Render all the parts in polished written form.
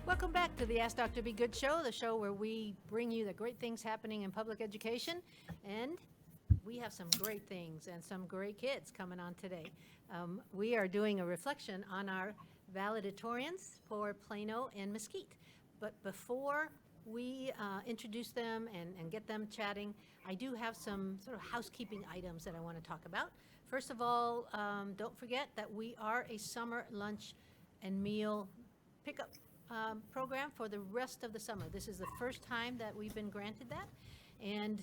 Welcome back to the Ask Dr. Be Good show, the show where we bring you the great things happening in public education. And we have some great things and some great kids coming on today. We are doing a reflection on our valedictorians for Plano and Mesquite. But before we introduce them and get them chatting, I do have some sort of housekeeping items that I want to talk about. First of all, don't forget that we are a summer lunch and meal pickup program for the rest of the summer. This is the first time that we've been granted that, and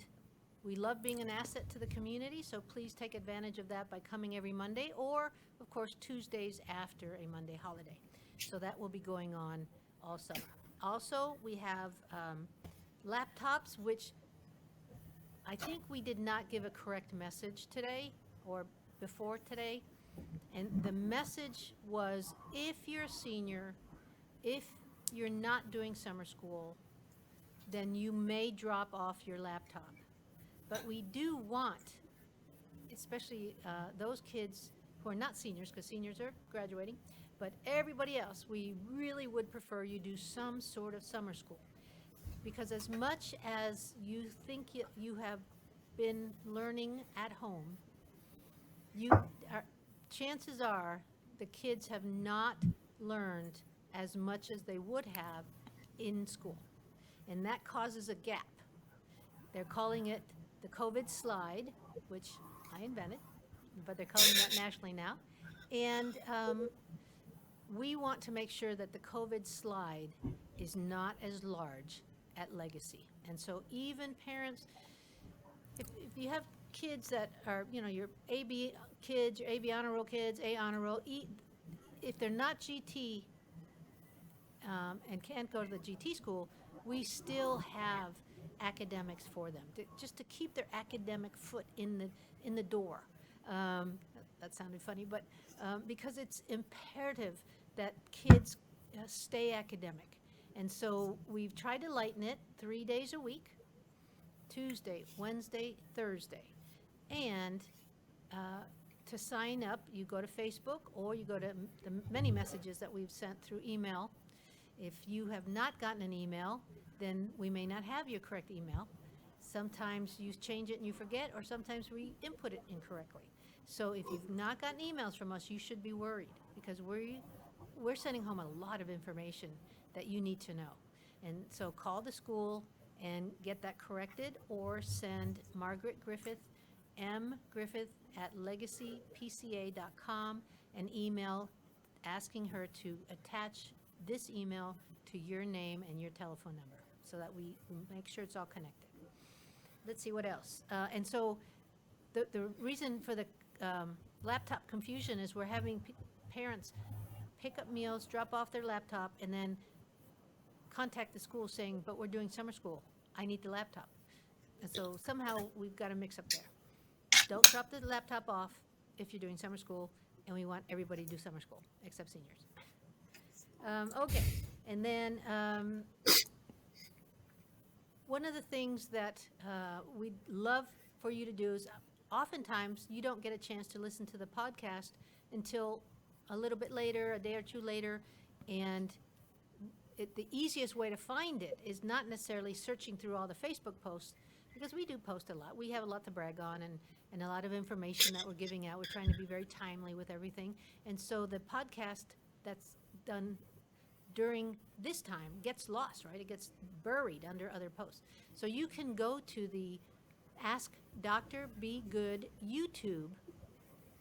we love being an asset to the community, so please take advantage of that by coming every Monday, or of course Tuesdays after a Monday holiday. So that will be going on all summer. Also, we have laptops, which I think we did not give a correct message today or before today, and the message was, if you're a senior, if you're not doing summer school, then you may drop off your laptop. But we do want, especially those kids who are not seniors, because seniors are graduating, but everybody else, we really would prefer you do some sort of summer school. Because as much as you think you have been learning at home, chances are the kids have not learned as much as they would have in school. And that causes a gap. They're calling it the COVID slide, which I invented, but they're calling that nationally now. And we want to make sure that the COVID slide is not as large at Legacy. And so even parents, if you have kids that are, your AB kids, your AB honor roll kids, A honor roll, if they're not GT, and can't go to the GT school, we still have academics for them, just to keep their academic foot in the door. That sounded funny, but because it's imperative that kids stay academic. And so we've tried to lighten it 3 days a week, Tuesday, Wednesday, Thursday. And to sign up, you go to Facebook or you go to the many messages that we've sent through email. If you have not gotten an email, then we may not have your correct email. Sometimes you change it and you forget, or sometimes we input it incorrectly. So if you've not gotten emails from us, you should be worried, because we're sending home a lot of information that you need to know. And so call the school and get that corrected, or send Margaret Griffith, mgriffith@legacypca.com, an email asking her to attach this email to your name and your telephone number, so that we make sure it's all connected. Let's see what else. And so the reason for the laptop confusion is we're having parents pick up meals, drop off their laptop, and then contact the school saying, but we're doing summer school, I need the laptop. And so somehow we've got a mix up there. Don't drop the laptop off if you're doing summer school, and we want everybody to do summer school, except seniors. Okay, and then one of the things that we'd love for you to do is, oftentimes you don't get a chance to listen to the podcast until a little bit later, a day or two later, and the easiest way to find it is not necessarily searching through all the Facebook posts, because we do post a lot. We have a lot to brag on, and a lot of information that we're giving out. We're trying to be very timely with everything. And so the podcast that's done during this time gets lost, right? It gets buried under other posts. So you can go to the Ask Dr. Be Good YouTube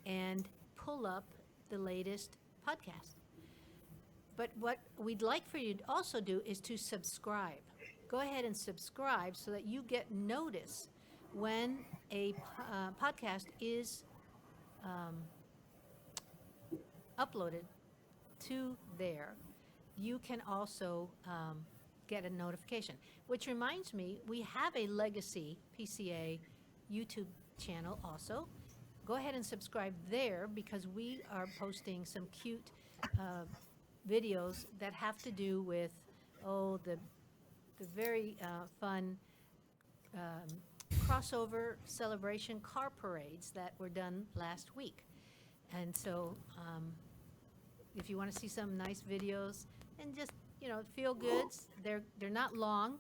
and pull up the latest podcast. But what we'd like for you to also do is to subscribe. Go ahead and subscribe so that you get notice when a podcast is uploaded to there. You can also get a notification. Which reminds me, we have a Legacy PCA YouTube channel also. Go ahead and subscribe there because we are posting some cute videos that have to do with, the very fun crossover celebration car parades that were done last week. And so if you want to see some nice videos and just, feel goods, they're not long.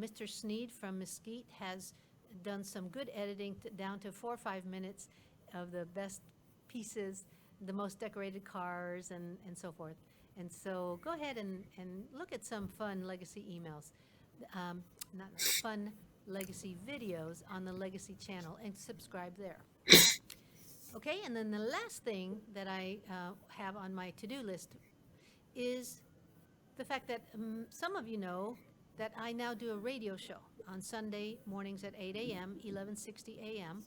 Mr. Sneed from Mesquite has done some good editing down to 4 or 5 minutes of the best pieces, the most decorated cars, and so forth. And so go ahead and look at some fun Legacy emails, not fun Legacy videos on the Legacy channel and subscribe there. Okay, and then the last thing that I have on my to-do list is the fact that some of you know that I now do a radio show on Sunday mornings at 8 a.m., 1160 a.m.,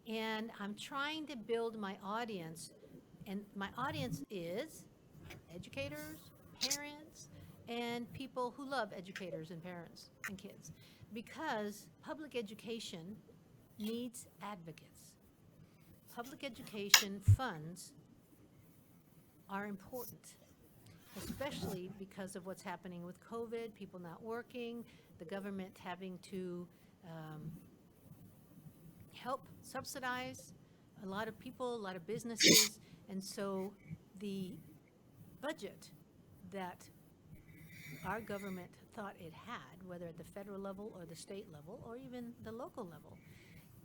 and I'm trying to build my audience, and my audience is educators, parents, and people who love educators and parents and kids, because public education needs advocates. Public education funds are important, especially because of what's happening with COVID, people not working, the government having to help subsidize a lot of people, a lot of businesses, and so the budget that our government thought it had, whether at the federal level or the state level or even the local level,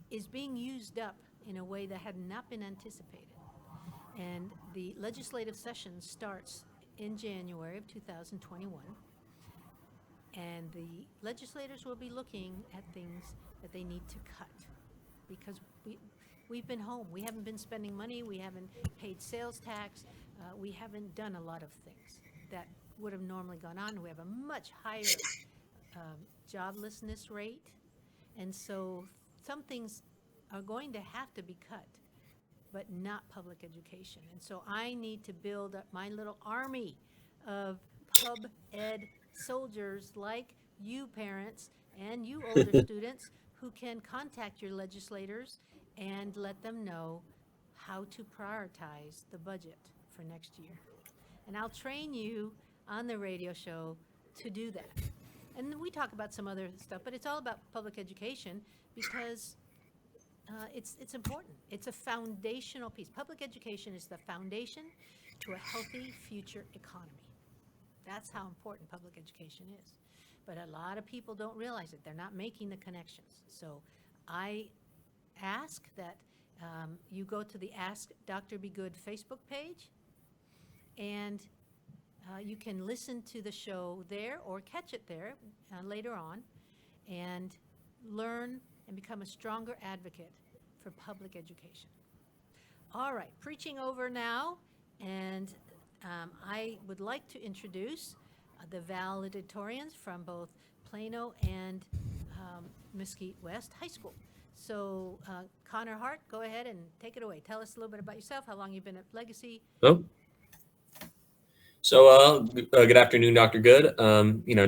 is being used up in a way that had not been anticipated. And the legislative session starts in January of 2021, and the legislators will be looking at things that they need to cut because we've been home. We haven't been spending money. We haven't paid sales tax. We haven't done a lot of things that would have normally gone on. We have a much higher joblessness rate, and so some things are going to have to be cut, but not public education. And so I need to build up my little army of pub ed soldiers like you parents and you older students who can contact your legislators and let them know how to prioritize the budget for next year. And I'll train you on the radio show to do that. And then we talk about some other stuff, but it's all about public education because it's important. It's a foundational piece. Public education is the foundation to a healthy future economy. That's how important public education is. But a lot of people don't realize it. They're not making the connections. So I ask that you go to the Ask Dr. Be Good Facebook page, and you can listen to the show there or catch it there later on and learn and become a stronger advocate for public education. All right, preaching over now, and I would like to introduce the valedictorians from both Plano and Mesquite West High School. So Connor Hart, go ahead and take it away. Tell us a little bit about yourself, how long you've been at Legacy. Oh. So good afternoon, Dr. Good.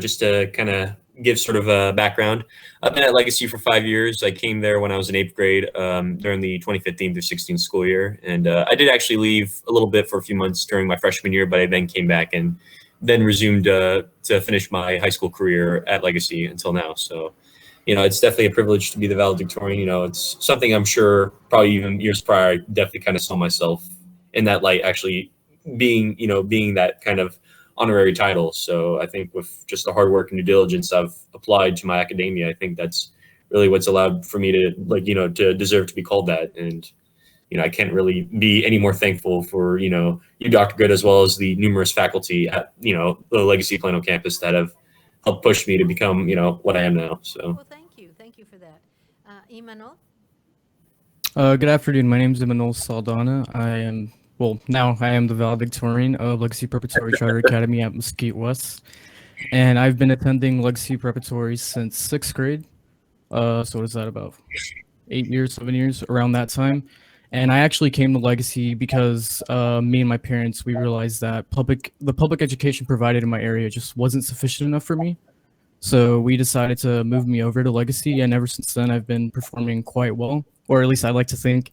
Just to kind of give sort of a background, I've been at Legacy for 5 years. I came there when I was in 8th grade during the 2015 through 16 school year. And I did actually leave a little bit for a few months during my freshman year, but I then came back and then resumed to finish my high school career at Legacy until now. So, it's definitely a privilege to be the valedictorian. It's something I'm sure probably even years prior, I definitely kind of saw myself in that light, actually being that kind of honorary title. So I think with just the hard work and due diligence I've applied to my academia, I think that's really what's allowed for me to to deserve to be called that. And I can't really be any more thankful for you, Dr. Good, as well as the numerous faculty at the Legacy Plano campus that have helped push me to become what I am now. So well, thank you for that. Imanol. Good afternoon. My name is Imanol Saldana. Now I am the valedictorian of Legacy Preparatory Charter Academy at Mesquite West, and I've been attending Legacy Preparatory since 6th grade. So what is that, about 8 years, 7 years, around that time. And I actually came to Legacy because me and my parents, we realized that the public education provided in my area just wasn't sufficient enough for me. So we decided to move me over to Legacy, and ever since then, I've been performing quite well, or at least I like to think.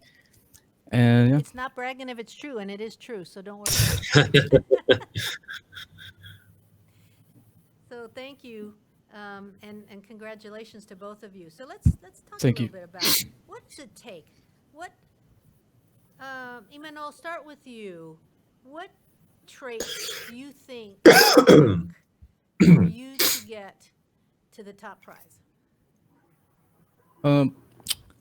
And yeah, It's not bragging if it's true, and it is true, so don't worry. So thank you, and congratulations to both of you. So let's talk Thank a you. little bit about what does it take? What, Iman, I'll start with you. What traits do you think for you to get to the top prize? um,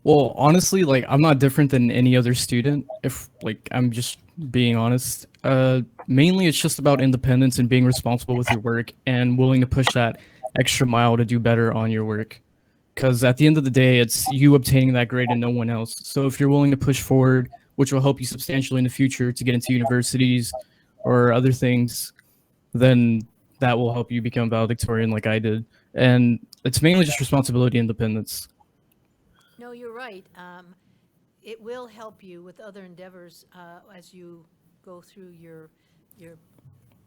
well, honestly, like I'm not different than any other student. If like I'm just being honest, mainly it's just about independence and being responsible with your work and willing to push that extra mile to do better on your work. Because at the end of the day, it's you obtaining that grade and no one else. So if you're willing to push forward, which will help you substantially in the future to get into universities or other things, then that will help you become valedictorian like I did. And it's mainly just responsibility and independence. No, you're right. It will help you with other endeavors as you go through your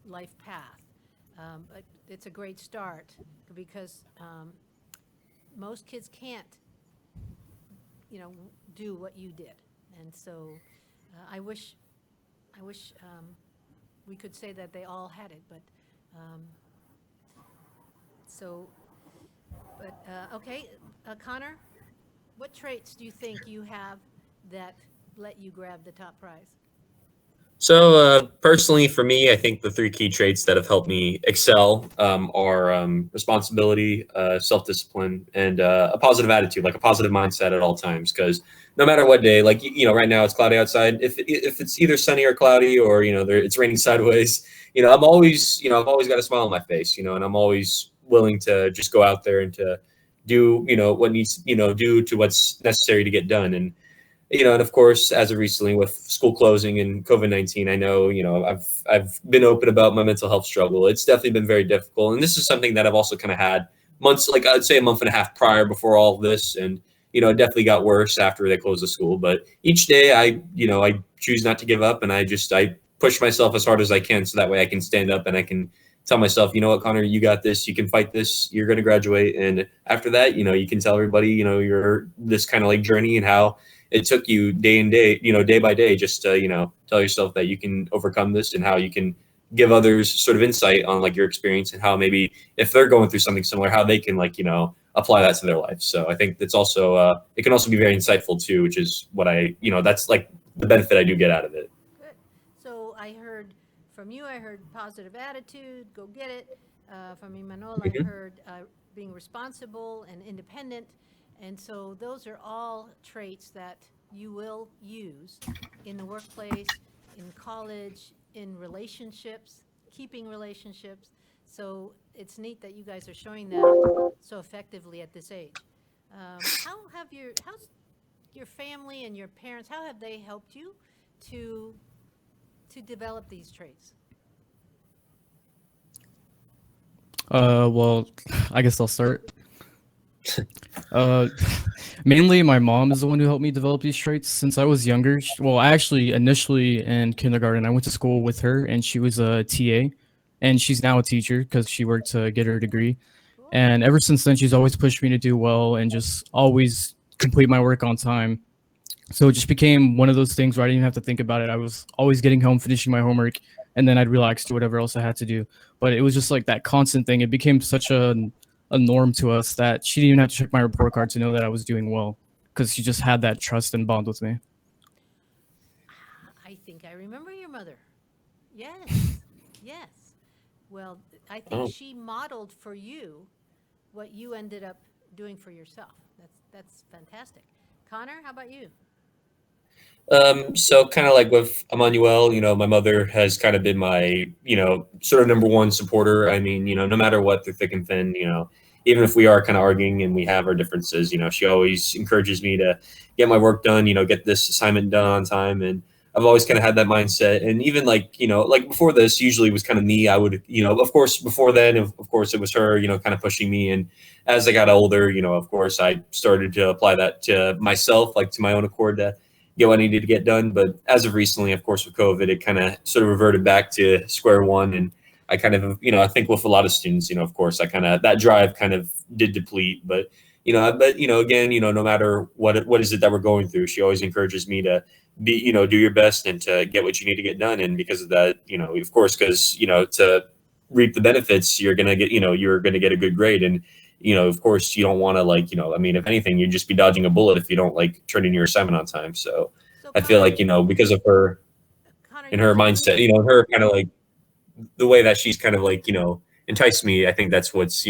life path. But it's a great start because most kids can't, do what you did. And so I wish we could say that they all had it, but so, but okay, Connor, what traits do you think you have that let you grab the top prize? So personally, for me, I think the three key traits that have helped me excel are responsibility, self-discipline, and a positive attitude, like a positive mindset at all times. Because no matter what day, like right now it's cloudy outside. If it's either sunny or cloudy, or it's raining sideways, I've always got a smile on my face, and I'm always willing to just go out there and to do what needs do to what's necessary to get done. And of course, as of recently with school closing and COVID-19, I know, I've been open about my mental health struggle. It's definitely been very difficult. And this is something that I've also kind of had months, like I'd say a month and a half prior before all of this. And, it definitely got worse after they closed the school. But each day I choose not to give up, and I push myself as hard as I can. So that way I can stand up and I can tell myself, you know what, Connor, you got this, you can fight this, you're going to graduate. And after that, you can tell everybody, you're this kind of like journey and how it took you day by day, just to, tell yourself that you can overcome this, and how you can give others sort of insight on like your experience, and how maybe if they're going through something similar, how they can apply that to their life. So I think that's also, it can also be very insightful too, which is what that's like the benefit I do get out of it. Good. So I heard from you, I heard positive attitude, go get it. From Emmanuel, I heard being responsible and independent. And so those are all traits that you will use in the workplace, in college, in relationships, keeping relationships. So it's neat that you guys are showing that so effectively at this age. How's your family and your parents, how have they helped you to develop these traits? Well, I guess I'll start. Mainly my mom is the one who helped me develop these traits since I was younger. Well, I actually initially in kindergarten, I went to school with her, and she was a TA, and she's now a teacher because she worked to get her degree. And ever since then, she's always pushed me to do well and just always complete my work on time. So it just became one of those things where I didn't even have to think about it. I was always getting home, finishing my homework, and then I'd relax to whatever else I had to do. But it was just like that constant thing. It became such a norm to us that she didn't even have to check my report card to know that I was doing well, because she just had that trust and bond with me. I think I remember your mother. Yes, yes. Well, I think Oh. she modeled for you what you ended up doing for yourself. That's fantastic. Connor, how about you? So kind of like with Emmanuel, my mother has kind of been my, sort of number one supporter. I mean, no matter what, through thick and thin, even if we are kind of arguing and we have our differences, she always encourages me to get my work done, get this assignment done on time. And I've always kind of had that mindset. And even like before this usually was kind of me. I would, of course, before then, of course, it was her, kind of pushing me. And as I got older, of course, I started to apply that to myself, like to my own accord, get what I needed to get done. But as of recently, of course, with COVID, it kind of sort of reverted back to square one. And I kind of, I think with a lot of students, of course, that drive kind of did deplete. But, again, no matter what is it that we're going through, she always encourages me to be, do your best and to get what you need to get done. And because of that, of course, because, to reap the benefits, you're going to get, you're going to get a good grade. And, of course, you don't want to if anything, you'd just be dodging a bullet if you don't turn in your assignment on time. So I feel like, because of her Connor, and her mindset, her kind of the way that she's kind of enticed me, I think that's what's,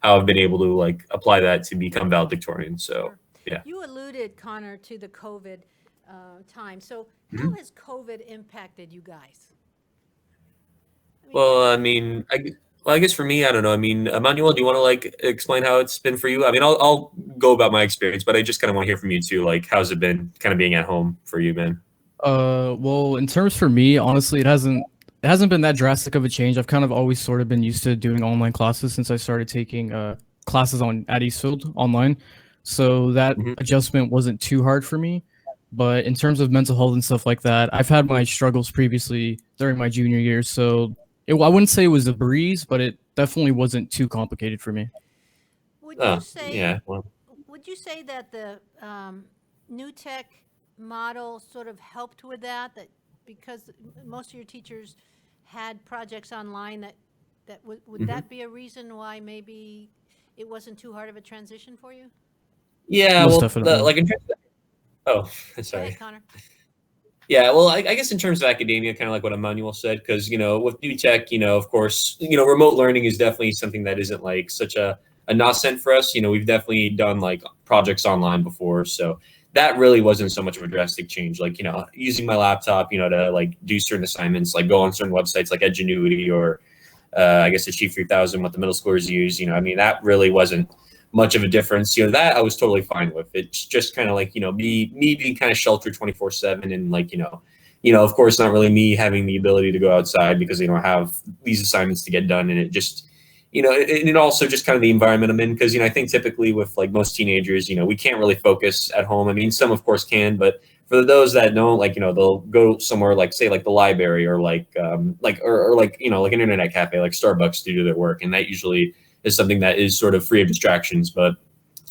how I've been able to apply that to become valedictorian. So, Sure. yeah. You alluded, Connor, to the COVID time. So how has COVID impacted you guys? Well, I guess for me, I don't know. Emmanuel, do you want to explain how it's been for you? I'll go about my experience, but I just kind of want to hear from you too. How's it been kind of being at home for you, man? Well, in terms for me, honestly, it hasn't been that drastic of a change. I've kind of always sort of been used to doing online classes since I started taking classes at Eastfield online. So that adjustment wasn't too hard for me. But in terms of mental health and stuff like that, I've had my struggles previously during my junior year. So I wouldn't say it was a breeze, but it definitely wasn't too complicated for me. Would you say, yeah, well, would you say that the new tech model sort of helped with that because most of your teachers had projects online that would that be a reason why maybe it wasn't too hard of a transition for you? yeah, Most well, definitely. in terms of, Go sorry. ahead, Connor. Yeah, well, I guess in terms of academia, kind of like what Emmanuel said, because with new tech, of course, remote learning is definitely something that isn't such a nascent for us. We've definitely done projects online before, so that really wasn't so much of a drastic change. Using my laptop, to do certain assignments, go on certain websites like Edgenuity or I guess Achieve 3000, what the middle schoolers use. That really wasn't much of a difference. That I was totally fine with. It's just kind of me being kind of sheltered 24/7 and of course not really me having the ability to go outside because they don't have these assignments to get done. And it just, and also just kind of the environment I'm in. Because, I think typically with most teenagers, we can't really focus at home. Some of course can, but for those that don't, they'll go somewhere say the library or an internet cafe like Starbucks to do their work. And that usually is something that is sort of free of distractions. But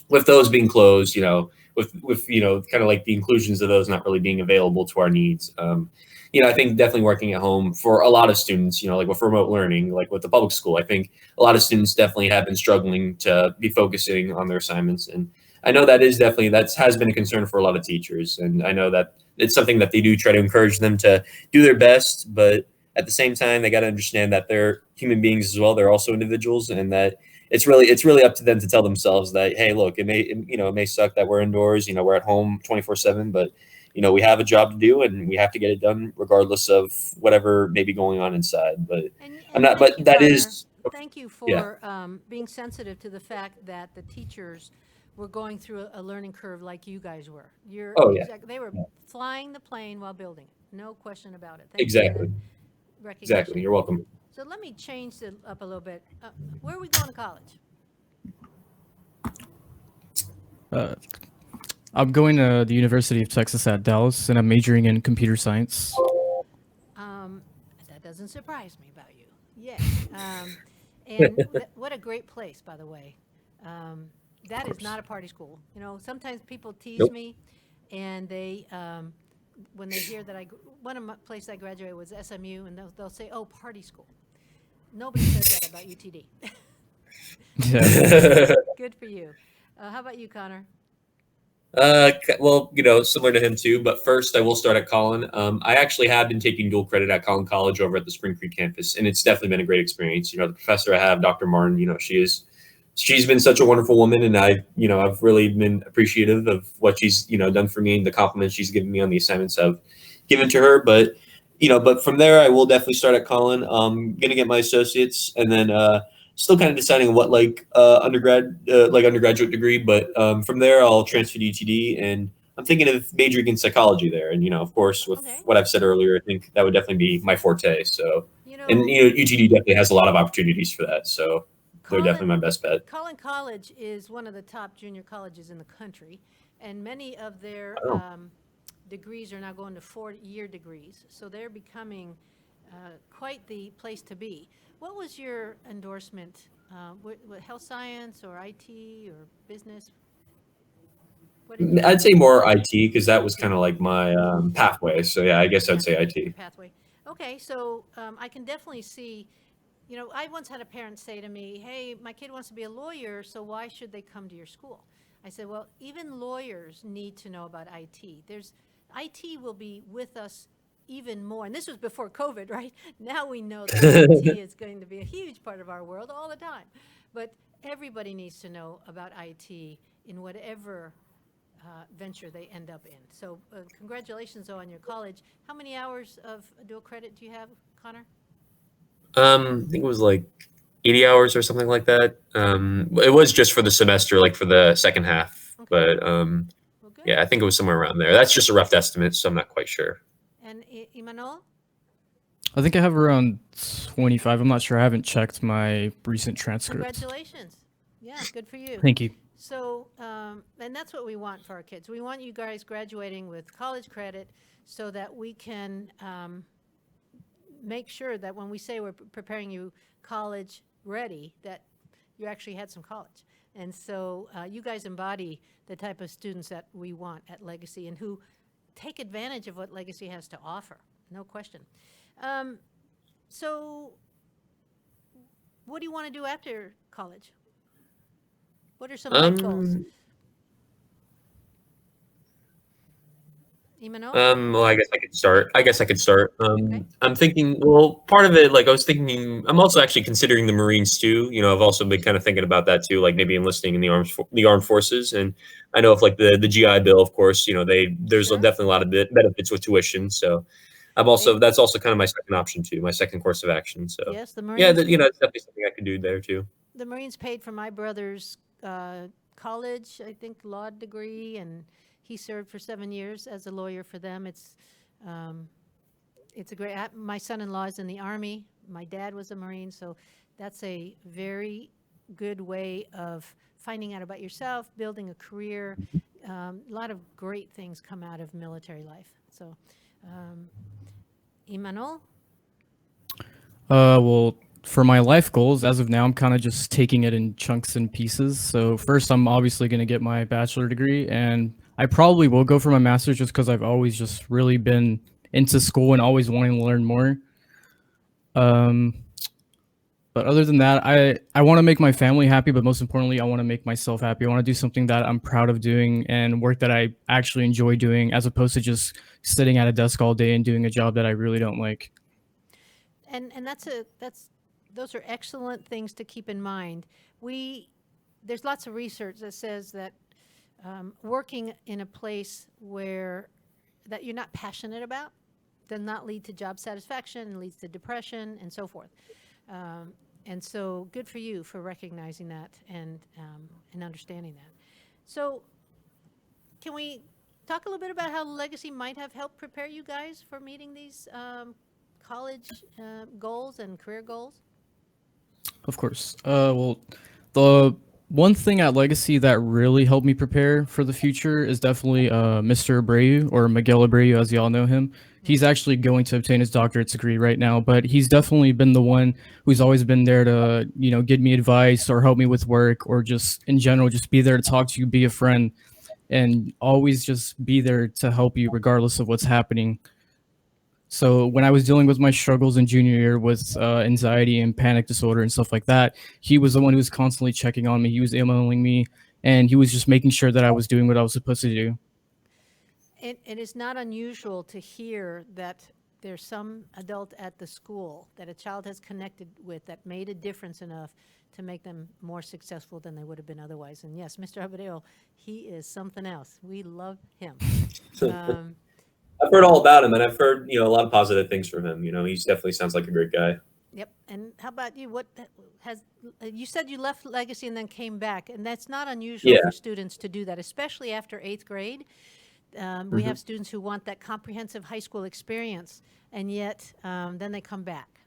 with those being closed, with kind of the inclusions of those not really being available to our needs, I think definitely working at home for a lot of students, with remote learning, with the public school, I think a lot of students definitely have been struggling to be focusing on their assignments. And I know that has been a concern for a lot of teachers. And I know that it's something that they do try to encourage them to do their best, but at the same time, they got to understand that they're human beings as well. They're also individuals, and that it's really up to them to tell themselves that, hey, look, it may suck that we're indoors, we're at home 24/7, but we have a job to do and we have to get it done regardless of whatever may be going on inside. But I'm not, but that is, Thank you yeah. for being sensitive to the fact that the teachers were going through a learning curve like you guys were. Oh, yeah. They were flying the plane while building it. No question about it. Exactly. Recognition. Exactly. You're welcome. So let me change it up a little bit. Where are we going to college? I'm going to the University of Texas at Dallas, and I'm majoring in computer science. That doesn't surprise me about you. Yes. And what a great place, by the way. That is not a party school. Sometimes people tease me, and they, when they hear that one of my places I graduated was SMU, and they'll say, "Oh, party school." Nobody says that about UTD. Yeah. Good for you. How about you, Connor? Well, similar to him too, but first I will start at Collin. I actually have been taking dual credit at Collin College over at the Spring Creek campus, and it's definitely been a great experience. The professor I have, Dr. Martin, she's been such a wonderful woman, and I've really been appreciative of what she's, done for me and the compliments she's given me on the assignments I've given to her. But, but from there, I will definitely start at Collin. Going to get my associates, and then still kind of deciding what undergraduate degree. But from there, I'll transfer to UTD, and I'm thinking of majoring in psychology there. And, of course, with what I've said earlier, I think that would definitely be my forte. So, and, UTD definitely has a lot of opportunities for that. So they're definitely my best bet. Collin College is one of the top junior colleges in the country, and many of their degrees are now going to 4-year degrees. So they're becoming quite the place to be. What was your endorsement? What, health science or IT or business? What did you I'd say more IT because that was IT. kind of like my pathway. So yeah, I guess I'd say IT. Pathway. Okay, so I can definitely see, you know, I once had a parent say to me, hey, my kid wants to be a lawyer, so why should they come to your school? I said, well, even lawyers need to know about IT. IT will be with us even more. And this was before COVID, right? Now we know that IT is going to be a huge part of our world all the time. But everybody needs to know about IT in whatever venture they end up in. So congratulations on your college. How many hours of dual credit do you have, Connor? I think it was like 80 hours or something like that. It was just for the semester, like for the second half. Okay. But Well, good. yeah, I think it was somewhere around there. That's just a rough estimate, so I'm not quite sure. And Imanol? I think I have around 25. I'm not sure. I haven't checked my recent transcript. Congratulations. Yeah, good for you. Thank you. So, and that's what we want for our kids. We want you guys graduating with college credit so that we can make sure that when we say we're preparing you college ready, that you actually had some college. And so you guys embody the type of students that we want at Legacy and who take advantage of what Legacy has to offer, no question. So what do you want to do after college? What are some life goals? Imanol? Well, I guess I could start. Okay. I'm thinking, well, part of it, like I was thinking, I'm also actually considering the Marines too. You know, I've also been kind of thinking about that too, like maybe enlisting in the armed forces. And I know if like the GI Bill, of course, you know, there's Sure. definitely a lot of benefits with tuition. So that's also kind of my second option too, my second course of action. So Yes, the Marines. yeah, you know, it's definitely something I could do there too. The Marines paid for my brother's college, I think, law degree, and he served for 7 years as a lawyer for them. It's a great. My son-in-law is in the Army. My dad was a Marine, so that's a very good way of finding out about yourself, building a career. A lot of great things come out of military life. So, Imanol? Well, for my life goals, as of now, I'm kind of just taking it in chunks and pieces. So first, I'm obviously going to get my bachelor degree, and I probably will go for my master's just because I've always just really been into school and always wanting to learn more. But other than that, I want to make my family happy, but most importantly, I want to make myself happy. I want to do something that I'm proud of doing and work that I actually enjoy doing, as opposed to just sitting at a desk all day and doing a job that I really don't like. And those are excellent things to keep in mind. There's lots of research that says that working in a place that you're not passionate about does not lead to job satisfaction and leads to depression and so forth. And so good for you for recognizing that and understanding that. So can we talk a little bit about how Legacy might have helped prepare you guys for meeting these college goals and career goals? Of course. Well, the one thing at Legacy that really helped me prepare for the future is definitely Mr. Abreu, or Miguel Abreu, as y'all know him. He's actually going to obtain his doctorate degree right now, but he's definitely been the one who's always been there to, you know, give me advice or help me with work, or just in general, just be there to talk to you, be a friend, and always just be there to help you regardless of what's happening. So when I was dealing with my struggles in junior year with anxiety and panic disorder and stuff like that, he was the one who was constantly checking on me. He was emailing me, and he was just making sure that I was doing what I was supposed to do. It is not unusual to hear that there's some adult at the school that a child has connected with that made a difference enough to make them more successful than they would have been otherwise. And yes, Mr. Abreu, he is something else. We love him. I've heard all about him, and I've heard, you know, a lot of positive things from him. You know, he definitely sounds like a great guy. Yep. And how about you? You said you left Legacy and then came back, and that's not unusual for students to do that, especially after 8th grade. We have students who want that comprehensive high school experience, and yet then they come back.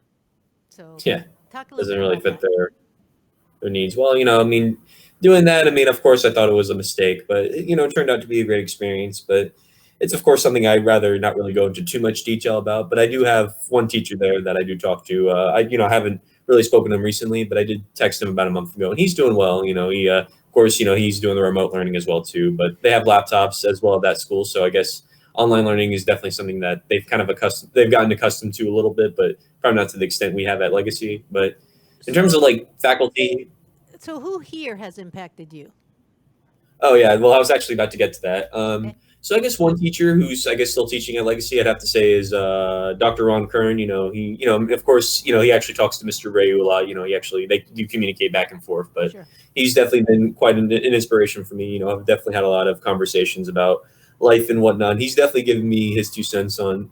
So yeah, talk a little doesn't bit really about fit their needs. Well, you know, I mean, doing that, I mean, of course, I thought it was a mistake, but you know, it turned out to be a great experience. But it's of course something I'd rather not really go into too much detail about. But I do have one teacher there that I do talk to. I haven't really spoken to him recently, but I did text him about a month ago, and he's doing well. He of course he's doing the remote learning as well too. But they have laptops as well at that school, so I guess online learning is definitely something that they've gotten accustomed to a little bit, but probably not to the extent we have at Legacy. But in terms of like faculty, So who here has impacted you? oh yeah, well I was actually about to get to that. Okay. So I guess one teacher who's I guess still teaching at Legacy, I'd have to say is Dr. Ron Kern. He of course he actually talks to Mr. Rayu a lot. They do communicate back and forth, but Sure. he's definitely been quite an inspiration for me. I've definitely had a lot of conversations about life and whatnot. He's definitely given me his 2 cents on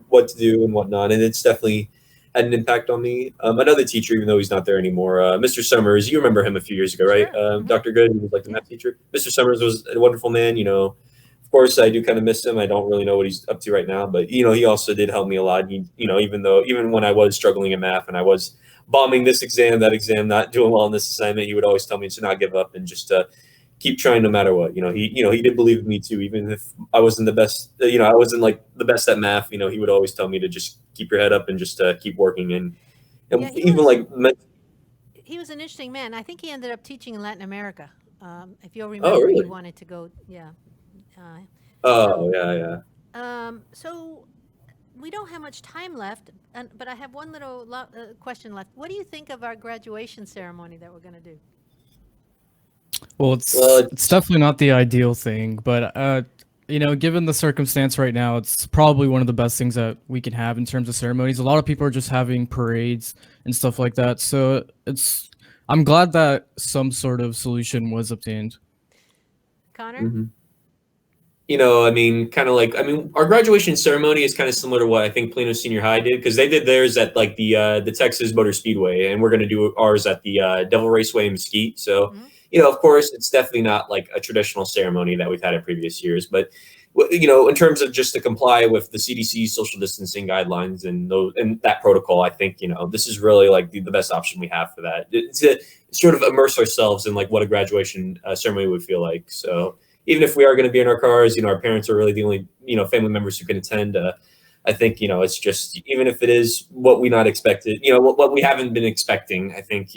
what to do and whatnot, and it's definitely had an impact on me. Another teacher, even though he's not there anymore, Mr. Summers, you remember him a few years ago, right? Sure. Mhm. Dr. Good, he was like the math teacher. Mr. Summers was a wonderful man. Of course, I do kind of miss him. I don't really know what he's up to right now, but he also did help me a lot. Even when I was struggling in math and I was bombing this exam, that exam, not doing well on this assignment, he would always tell me to not give up and just keep trying no matter what. He did believe in me too, even if I wasn't the best. I wasn't like the best at math. He would always tell me to just keep your head up and just keep working. And Yeah, he was an interesting man. I think he ended up teaching in Latin America. If you'll remember, he really? wanted to go. Yeah. Oh yeah. So we don't have much time left, but I have one little question left. What do you think of our graduation ceremony that we're going to do? Well, it's definitely not the ideal thing, but given the circumstance right now, it's probably one of the best things that we can have in terms of ceremonies. A lot of people are just having parades and stuff like that, so I'm glad that some sort of solution was obtained. Connor? Mm-hmm. Our graduation ceremony is kind of similar to what I think Plano Senior High did, because they did theirs at like the Texas Motor Speedway, and we're going to do ours at the Devil Raceway in Mesquite. So, of course, it's definitely not like a traditional ceremony that we've had in previous years, but in terms of just to comply with the CDC social distancing guidelines and that protocol, I think this is really like the best option we have for that. It's to sort of immerse ourselves in like what a graduation ceremony would feel like. So even if we are going to be in our cars, our parents are really the only family members who can attend. I think it's just, even if it is what we not expected, what we haven't been expecting, I think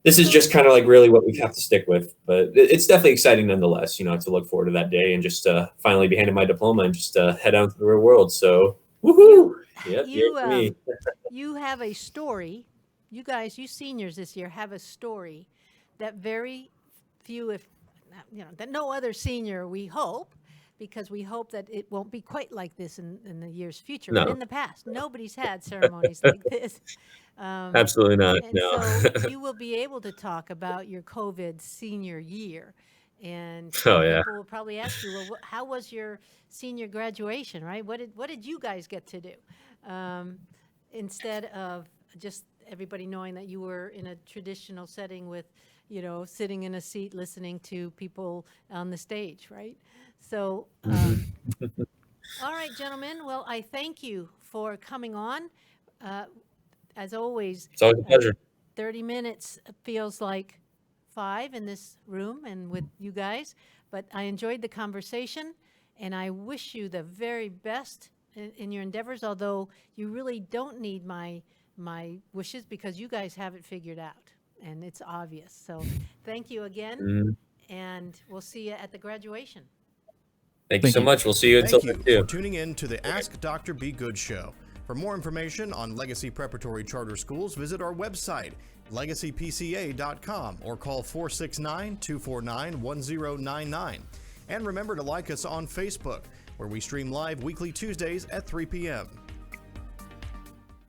this is just kind of like really what we have to stick with. But it's definitely exciting nonetheless, to look forward to that day and just finally be handed my diploma and just head out into the real world. So woohoo! Yep, you have a story. You guys, you seniors this year have a story that very few, if that no other senior, we hope, because we hope that it won't be quite like this in the year's future. No. But in the past, nobody's had ceremonies like this. Absolutely not. And No. so you will be able to talk about your COVID senior year. And Oh, yeah. people will probably ask you, well, how was your senior graduation, right? What did you guys get to do? Instead of just everybody knowing that you were in a traditional setting with, sitting in a seat listening to people on the stage, right? So, all right, gentlemen. Well, I thank you for coming on. As always, It's always a pleasure. 30 minutes feels like 5 in this room and with you guys, but I enjoyed the conversation, and I wish you the very best in your endeavors, although you really don't need my wishes because you guys have it figured out, and it's obvious. So thank you again, and we'll see you at the graduation. Thank you so much. We'll see you until Thank then, you too. for tuning in to the Ask Dr. Be Good show. For more information on Legacy Preparatory Charter Schools, visit our website, legacypca.com, or call 469-249-1099. And remember to like us on Facebook, where we stream live weekly Tuesdays at 3 p.m.